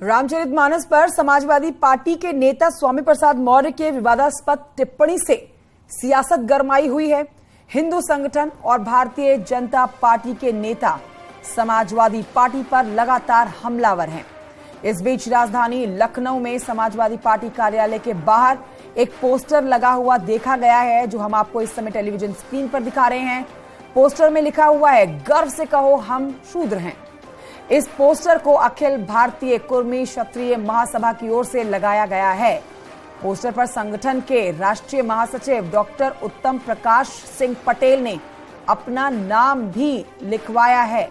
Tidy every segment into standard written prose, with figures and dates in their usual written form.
रामचरितमानस पर समाजवादी पार्टी के नेता स्वामी प्रसाद मौर्य के विवादास्पद टिप्पणी से सियासत गरमाई हुई है। हिंदू संगठन और भारतीय जनता पार्टी के नेता समाजवादी पार्टी पर लगातार हमलावर हैं। इस बीच राजधानी लखनऊ में समाजवादी पार्टी कार्यालय के बाहर एक पोस्टर लगा हुआ देखा गया है, जो हम आपको इस समय टेलीविजन स्क्रीन पर दिखा रहे हैं। पोस्टर में लिखा हुआ है, गर्व से कहो हम शूद्र हैं। इस पोस्टर को अखिल भारतीय कुर्मी क्षत्रिय महासभा की ओर से लगाया गया है। पोस्टर पर संगठन के राष्ट्रीय महासचिव डॉक्टर उत्तम प्रकाश सिंह पटेल ने अपना नाम भी लिखवाया है।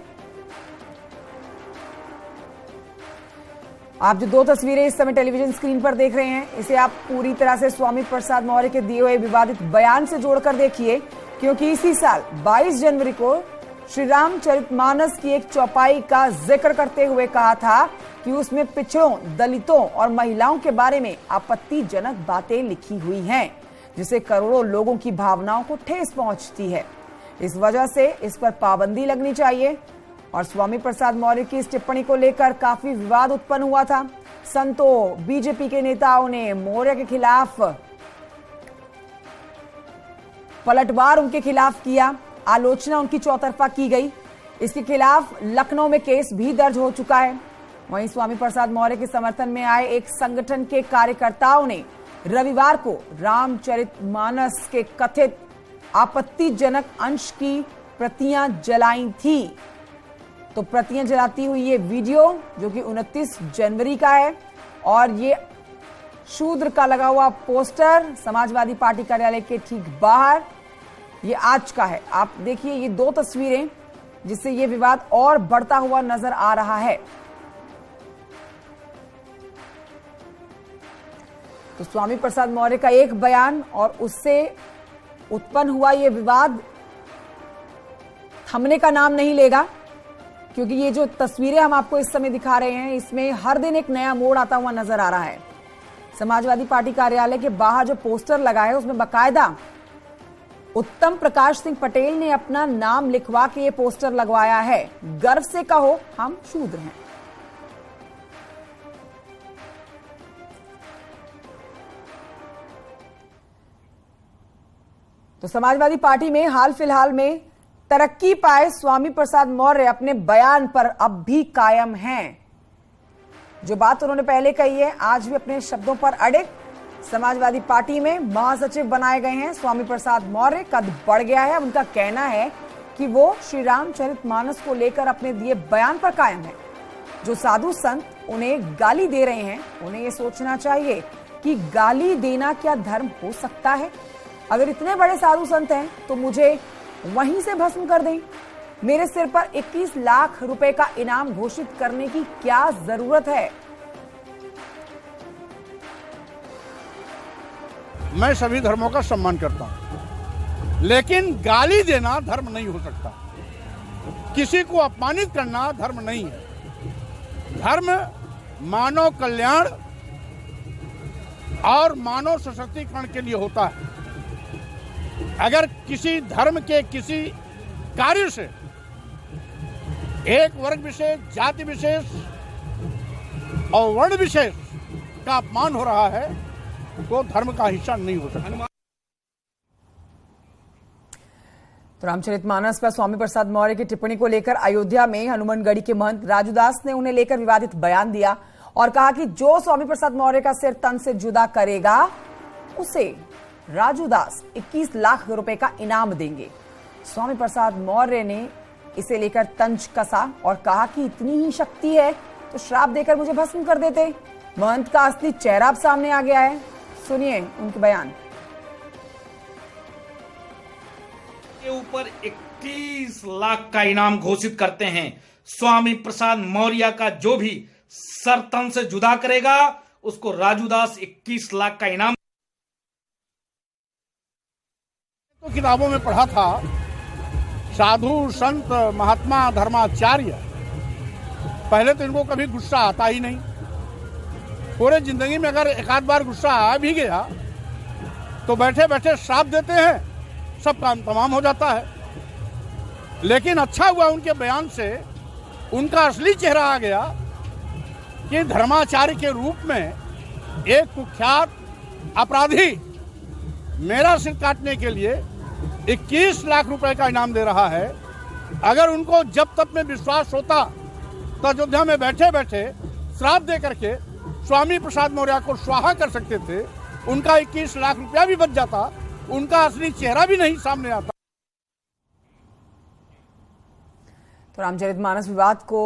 आप जो दो तस्वीरें इस समय टेलीविजन स्क्रीन पर देख रहे हैं, इसे आप पूरी तरह से स्वामी प्रसाद मौर्य के दिए हुए विवादित बयान से जोड़कर देखिए, क्योंकि इसी साल 22 जनवरी को श्री रामचरितमानस की एक चौपाई का जिक्र करते हुए कहा था कि उसमें पिछड़ों, दलितों और महिलाओं के बारे में आपत्तिजनक बातें लिखी हुई हैं, जिससे करोड़ों लोगों की भावनाओं को ठेस पहुंचती है। इस वजह से इस पर पाबंदी लगनी चाहिए। और स्वामी प्रसाद मौर्य की इस टिप्पणी को लेकर काफी विवाद उत्पन्न हुआ था। संतों, बीजेपी के नेताओं ने मौर्य के खिलाफ पलटवार उनके खिलाफ किया, आलोचना उनकी चौतरफा की गई। इसके खिलाफ लखनऊ में केस भी दर्ज हो चुका है। वहीं स्वामी प्रसाद मौर्य के समर्थन में आए एक संगठन के कार्यकर्ताओं ने रविवार को रामचरितमानस के कथित आपत्तिजनक अंश की प्रतियां जलाई थी। तो प्रतियां जलाती हुई ये वीडियो, जो कि 29 जनवरी का है, और ये शूद्र का लगा हुआ पोस्टर समाजवादी पार्टी कार्यालय के ठीक बाहर, ये आज का है। आप देखिए ये दो तस्वीरें, जिससे ये विवाद और बढ़ता हुआ नजर आ रहा है। तो स्वामी प्रसाद मौर्य का एक बयान और उससे उत्पन्न हुआ ये विवाद थमने का नाम नहीं लेगा, क्योंकि ये जो तस्वीरें हम आपको इस समय दिखा रहे हैं, इसमें हर दिन एक नया मोड़ आता हुआ नजर आ रहा है। समाजवादी पार्टी कार्यालय के बाहर जो पोस्टर लगा है, उसमें बाकायदा उत्तम प्रकाश सिंह पटेल ने अपना नाम लिखवा के ये पोस्टर लगवाया है, गर्व से कहो हम शूद्र हैं। तो समाजवादी पार्टी में हाल फिलहाल में तरक्की पाए स्वामी प्रसाद मौर्य अपने बयान पर अब भी कायम हैं। जो बात उन्होंने पहले कही है, आज भी अपने शब्दों पर अड़े। समाजवादी पार्टी में महासचिव बनाए गए हैं स्वामी प्रसाद मौर्य, कद बढ़ गया है। उनका कहना है कि वो श्री रामचरितमानस को लेकर अपने दिए बयान पर कायम है। जो साधु संत उन्हें गाली दे रहे हैं, उन्हें ये सोचना चाहिए कि गाली देना क्या धर्म हो सकता है। अगर इतने बड़े साधु संत हैं तो मुझे वहीं से भस्म कर दें। मेरे सिर पर 21 लाख रुपए का इनाम घोषित करने की क्या जरूरत है। मैं सभी धर्मों का सम्मान करता हूं, लेकिन गाली देना धर्म नहीं हो सकता। किसी को अपमानित करना धर्म नहीं है। धर्म मानव कल्याण और मानव सशक्तिकरण के लिए होता है। अगर किसी धर्म के किसी कार्य से एक वर्ग विशेष, जाति विशेष और वर्ण विशेष का अपमान हो रहा है, तो धर्म का हिस्सा नहीं हो सकता। तो रामचरितमानस पर स्वामी प्रसाद मौर्य की टिप्पणी को लेकर अयोध्या में हनुमानगढ़ी के महंत राजूदास ने उन्हें लेकर विवादित बयान दिया और कहा कि जो स्वामी प्रसाद मौर्य का सिर तन से जुदा करेगा, उसे राजूदास 21 लाख रुपए का इनाम देंगे। स्वामी प्रसाद मौर्य ने इसे लेकर तंज कसा और कहा कि इतनी ही शक्ति है तो श्राप देकर मुझे भस्म कर देते। महंत का असली चेहरा अब सामने आ गया है। सुनिए उनके बयान। के ऊपर 21 लाख का इनाम घोषित करते हैं। स्वामी प्रसाद मौर्य का जो भी सर तन से जुदा करेगा, उसको राजूदास 21 लाख का इनाम। तो किताबों में पढ़ा था, साधु संत महात्मा धर्माचार्य, पहले तो इनको कभी गुस्सा आता ही नहीं। पूरे जिंदगी में अगर एक आध बार गुस्सा आ भी गया तो बैठे बैठे श्राप देते हैं, सब काम तमाम हो जाता है। लेकिन अच्छा हुआ उनके बयान से उनका असली चेहरा आ गया कि धर्माचार्य के रूप में एक कुख्यात अपराधी मेरा सिर काटने के लिए 21 लाख रुपए का इनाम दे रहा है। अगर उनको जब तक में विश्वास होता तो अयोध्या में बैठे बैठे श्राप दे करके स्वामी प्रसाद मौर्य को स्वाहा कर सकते थे। उनका 21 लाख रुपया भी बच जाता, उनका असली चेहरा भी नहीं सामने आता। तो रामचरितमानस विवाद को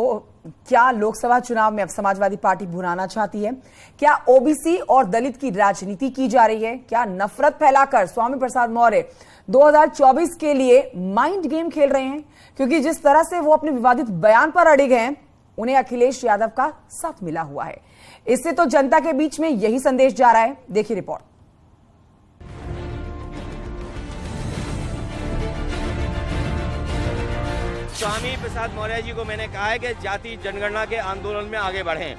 क्या लोकसभा चुनाव में अब समाजवादी पार्टी भुनाना चाहती है? क्या ओबीसी और दलित की राजनीति की जा रही है? क्या नफरत फैलाकर स्वामी प्रसाद मौर्य 2024 के लिए माइंड गेम खेल रहे हैं? क्योंकि जिस तरह से वो अपने विवादित बयान पर अड़े हैं, उन्हें अखिलेश यादव का साथ मिला हुआ है। इससे तो जनता के बीच में यही संदेश जा रहा है। देखिए रिपोर्ट। स्वामी प्रसाद मौर्य जी को मैंने कहा है कि जाति जनगणना के आंदोलन में आगे बढ़ें।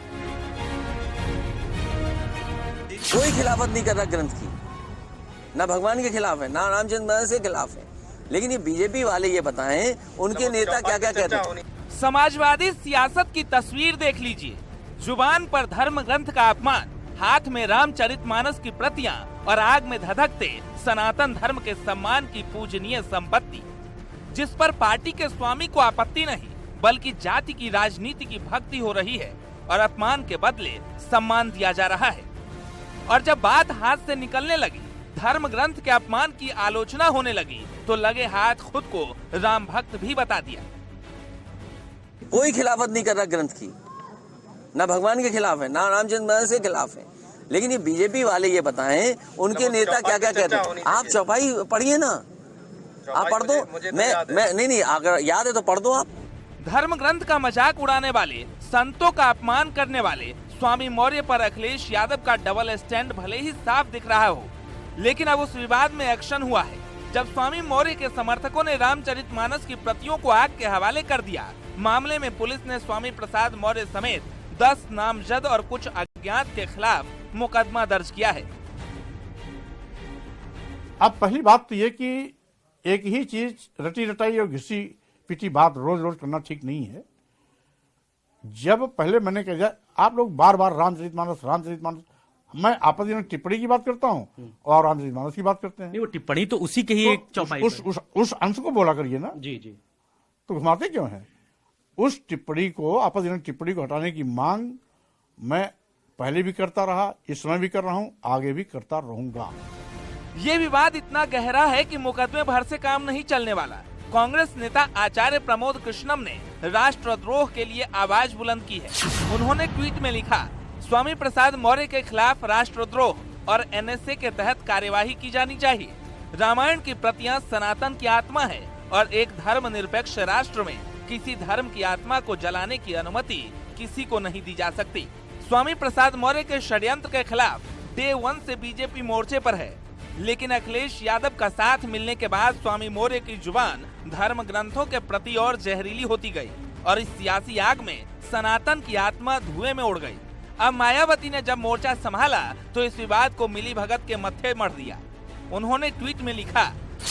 कोई खिलाफत नहीं कर रहा ग्रंथ की, ना भगवान के खिलाफ है, ना रामचरितमानस के खिलाफ है। लेकिन ये बीजेपी वाले ये बताएं उनके नेता क्या क्या कहते हैं। समाजवादी सियासत की तस्वीर देख लीजिए। जुबान पर धर्म ग्रंथ का अपमान, हाथ में रामचरितमानस की प्रतियां और आग में धधकते सनातन धर्म के सम्मान की पूजनीय संपत्ति, जिस पर पार्टी के स्वामी को आपत्ति नहीं बल्कि जाति की राजनीति की भक्ति हो रही है और अपमान के बदले सम्मान दिया जा रहा है। और जब बात हाथ से निकलने लगी, धर्म ग्रंथ के अपमान की आलोचना होने लगी, तो लगे हाथ खुद को राम भक्त भी बता दिया। कोई खिलाफत नहीं कर रहा ग्रंथ की, ना भगवान के खिलाफ है, ना रामचरितमानस के खिलाफ है। लेकिन ये बीजेपी वाले ये बताएं उनके नेता क्या क्या कहते हैं। आप चौपाई पढ़िए ना, आप पढ़ दो। मैं नहीं अगर याद है तो पढ़ दो आप। धर्म ग्रंथ का मजाक उड़ाने वाले, संतों का अपमान करने वाले स्वामी मौर्य पर अखिलेश यादव का डबल स्टैंड भले ही साफ दिख रहा हो, लेकिन अब उस विवाद में एक्शन हुआ है। जब स्वामी मौर्य के समर्थकों ने रामचरितमानस की प्रतियों को आग के हवाले कर दिया, मामले में पुलिस ने स्वामी प्रसाद मौर्य समेत 10 नामजद और कुछ अज्ञात के खिलाफ मुकदमा दर्ज किया है। अब पहली बात तो ये कि एक ही चीज रटी रटाई और घिसी पिटी बात रोज रोज करना ठीक नहीं है। जब पहले मैंने कहा आप लोग बार बार रामचरितमानस, मैं आपत्तिजनक टिप्पणी की बात करता हूं और रामचरितमानस की बात करते हैं। नहीं, वो टिप्पणी तो उसी के ही एक चौपाई उस अंश को बोला करिए ना। जी जी, तो घुमाते क्यों हैं? उस टिप्पणी को, आपत्तिजनक टिप्पणी को हटाने की मांग मैं पहले भी करता रहा, इस समय भी कर रहा हूं, आगे भी करता रहूंगा। ये विवाद इतना गहरा है कि मुकदमे भर से काम नहीं चलने वाला। कांग्रेस नेता आचार्य प्रमोद कृष्णम ने राष्ट्रद्रोह के लिए आवाज बुलंद की है। उन्होंने ट्वीट में लिखा, स्वामी प्रसाद मौर्य के खिलाफ राष्ट्रद्रोह और एनएसए के तहत कार्यवाही की जानी चाहिए। रामायण की प्रतियां सनातन की आत्मा है और एक धर्मनिरपेक्ष राष्ट्र में किसी धर्म की आत्मा को जलाने की अनुमति किसी को नहीं दी जा सकती। स्वामी प्रसाद मौर्य के षड्यंत्र के खिलाफ डे 1 से बीजेपी मोर्चे पर है, लेकिन अखिलेश यादव का साथ मिलने के बाद स्वामी मौर्य की जुबान धर्म ग्रंथों के प्रति और जहरीली होती गई और इस सियासी आग में सनातन की आत्मा धुएं में उड़ गई। अब मायावती ने जब मोर्चा संभाला तो इस विवाद को मिलीभगत के मत्थे मढ़ दिया। उन्होंने ट्वीट में लिखा,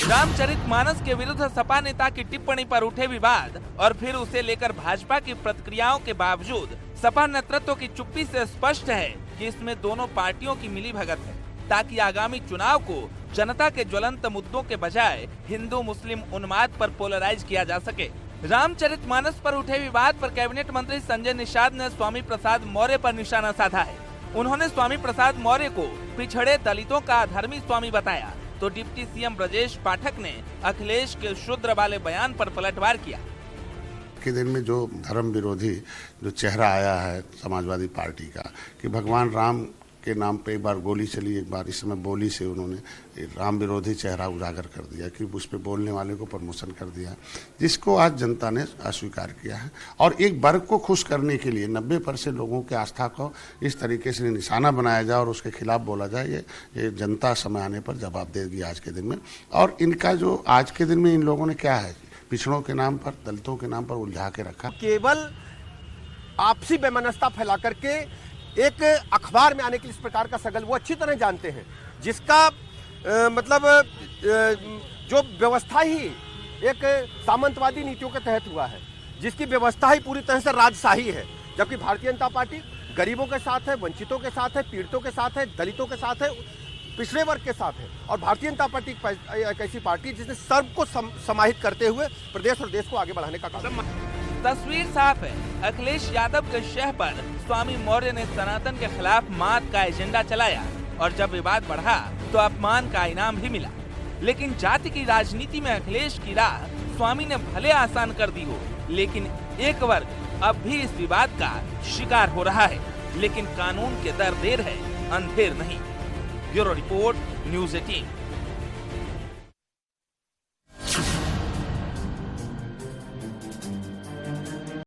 रामचरितमानस के विरुद्ध सपा नेता की टिप्पणी पर उठे विवाद और फिर उसे लेकर भाजपा की प्रतिक्रियाओं के बावजूद सपा नेतृत्व की चुप्पी से स्पष्ट है कि इसमें दोनों पार्टियों की मिलीभगत है, ताकि आगामी चुनाव को जनता के ज्वलंत मुद्दों के बजाय हिंदू मुस्लिम उन्माद पर पोलराइज किया जा सके। रामचरितमानस पर उठे विवाद पर कैबिनेट मंत्री संजय निषाद ने स्वामी प्रसाद मौर्य पर निशाना साधा है। उन्होंने स्वामी प्रसाद मौर्य को पिछड़े दलितों का अधर्मी स्वामी बताया, तो डिप्टी सीएम ब्रजेश पाठक ने अखिलेश के शूद्र वाले बयान पर पलटवार किया। के दिन में जो धर्म विरोधी जो चेहरा आया है समाजवादी पार्टी का, कि भगवान राम के नाम पे एक बार गोली चली, एक बार इस समय बोली से उन्होंने राम विरोधी चेहरा उजागर कर दिया, कि उस पे बोलने वाले को प्रमोशन कर दिया, जिसको आज जनता ने अस्वीकार किया है। और एक वर्ग को खुश करने के लिए 90% लोगों के आस्था को इस तरीके से निशाना बनाया जाए और उसके खिलाफ बोला जाए, ये जनता समय आने पर जवाब देगी आज के दिन में। और इनका जो आज के दिन में इन लोगों ने क्या है, पिछड़ों के नाम पर, दलितों के नाम पर उलझा के रखा। केवल आपसी बेमनस्ता फैला करके एक अखबार में आने के इस प्रकार का सगल वो अच्छी तरह जानते हैं, जिसका मतलब जो व्यवस्था ही एक सामंतवादी नीतियों के तहत हुआ है, जिसकी व्यवस्था ही पूरी तरह से राजशाही है। जबकि भारतीय जनता पार्टी गरीबों के साथ है, वंचितों के साथ है, पीड़ितों के साथ है, दलितों के साथ है, पिछड़े वर्ग के साथ है। और भारतीय जनता पार्टी एक ऐसी पार्टी है जिसने सबको समाहित करते हुए प्रदेश और देश को आगे बढ़ाने का काम। तस्वीर साफ है, अखिलेश यादव के शह पर स्वामी मौर्य ने सनातन के खिलाफ मात का एजेंडा चलाया और जब विवाद बढ़ा तो अपमान का इनाम भी मिला। लेकिन जाति की राजनीति में अखिलेश की राह स्वामी ने भले आसान कर दी हो, लेकिन एक वर्ग अब भी इस विवाद का शिकार हो रहा है। लेकिन कानून के दर देर है, अंधेर नहीं। Bureau report, news 18।